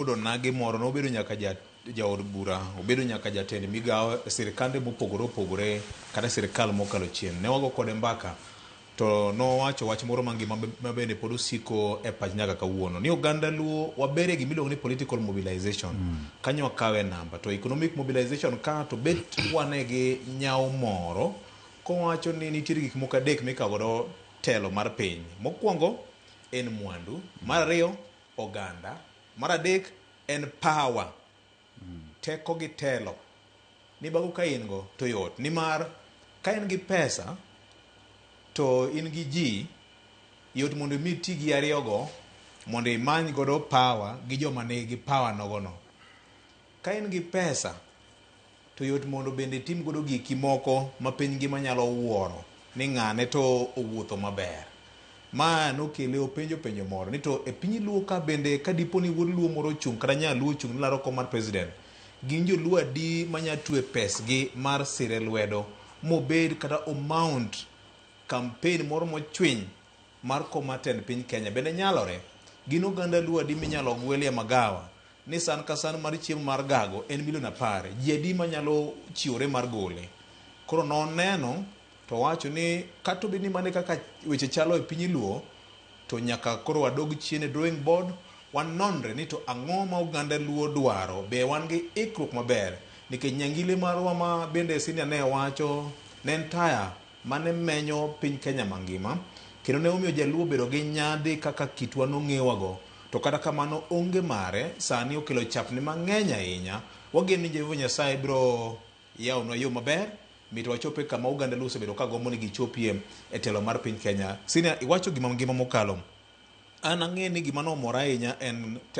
obedo nage moro no obedo nyaka jaod bura, obedo nyaka jatend migawo sirkande mopogore opogore kata sirkal mokalo chien. Ne wago kode mbaka to nowacho wach moro mangima mabende pod osiko e pach nyaka kawuono ni oganda luo wabere gi miluongo ni political mobilization kanyo wakawe namba to economic mobilization ka to bet wane gi nyawo moro kowacho ni nitiere gik moko adek mikawo godo telo mar piny. Mokwongo en mwandu, mar ariyo oganda, mar adek en power, teko gi telo. Ni bago ka in go to yot nimar ka in gi pesa to in gi ji yot mondo mi ti gi ariyogo mondo imany godo power gi joma nigi power nogono. Ka in gi pesa to yot mondo bende tim godo giki moko ma piny ngima nyalo wuoro ni ng'ane to owuotho maber. Ma nokele openjo penjo moro ni to e piny luo ka bende ka dipo ni wuod luo moro chung' kata nya luo chung' ni laro kom mar president, gin joluo adi manya twe pesgi mar sire lwedo mobed kata omount campaign moro mochwiny mar komaten piny Kenya bende nyalore. Gin oganda luo adi minyalo gwelie magawa ni san ka san mar chiemo mar gago en $10,000,000 ji adi manyalo chiwore mar gole. Koro noneno to wacho ni kato bini mane kaka weche chalo e piny luo to nyaka koro wadog chien e drawing board wanonre ni to ang'o ma oganda luo dwaro, be wan gi ikruok maber nikech nyangile marwa ma bende senior ne wacho ne en taya mane menyo piny Kenya mangima kendo ne omiyo jaluo bedo gi nyadhi kaka kitwa nong'ewago. To kata kamano onge mare sani okelo chapni mang'eny ahinya. Wageno ni Jehova Nyasaye biro yawonwa yo maber mito wachope kama oganda luo osebedo ka gombo ni gichopie e telo mar piny Kenya. Senior iwacho gima mokalo, an ang'e ni gima nomora ahinya en